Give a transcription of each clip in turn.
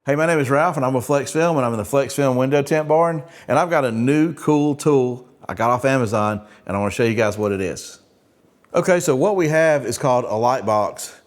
Hey, my name is Ralph and I'm with Flexfilm and I'm in the Flexfilm window tint barn, and I've got a new cool tool I got off Amazon and I want to show you guys what it is. Okay, so what we have is called a light box.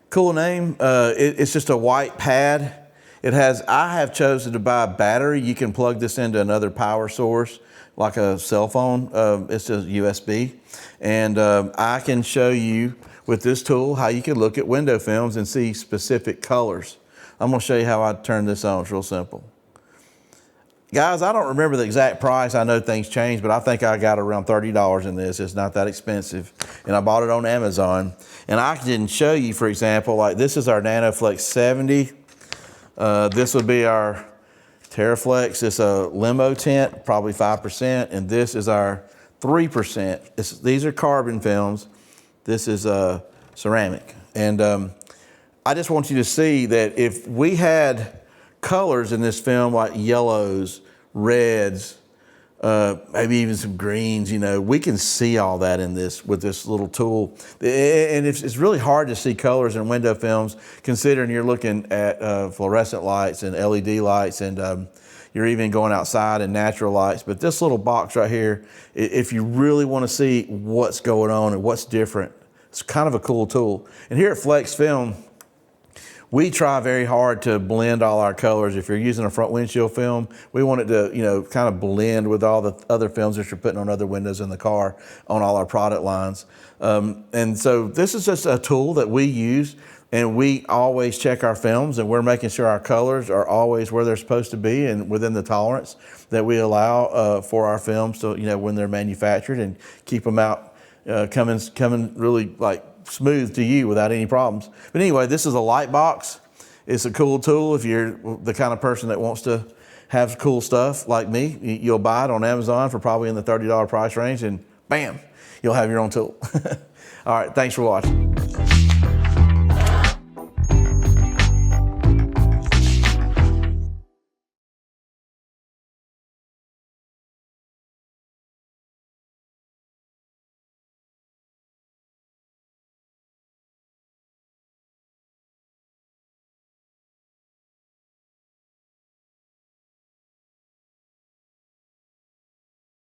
Cool name. It's just a white pad. I have chosen to buy a battery. You can plug this into another power source like a cell phone. It's just USB. And I can show you with this tool how you can look at window films and see specific colors. I'm gonna show you how I turn this on. It's real simple. Guys, I don't remember the exact price. I know things change, but I think I got around $30 in this. It's not that expensive. And I bought it on Amazon. And I can show you, for example, like this is our NanoFlex 70. This would be our TerraFlex. It's a limo tint, probably 5%. And this is our 3%. These are carbon films. This is ceramic. And I just want you to see that if we had colors in this film like yellows, reds, maybe even some greens, you know, we can see all that in this with this little tool. And it's really hard to see colors in window films considering you're looking at fluorescent lights and LED lights, and you're even going outside in natural lights. But this little box right here, if you really want to see what's going on and what's different, it's kind of a cool tool. And here at Flexfilm, we try very hard to blend all our colors. If you're using a front windshield film, we want it to, you know, kind of blend with all the other films that you're putting on other windows in the car on all our product lines. And so this is just a tool that we use, and we always check our films, and we're making sure our colors are always where they're supposed to be and within the tolerance that we allow for our films, so, you know, when they're manufactured, and keep them out coming really like smooth to you without any problems. But anyway, this is a light box. It's a cool tool. If you're the kind of person that wants to have cool stuff like me, you'll buy it on Amazon for probably in the $30 price range, and bam, you'll have your own tool. All right, thanks for watching.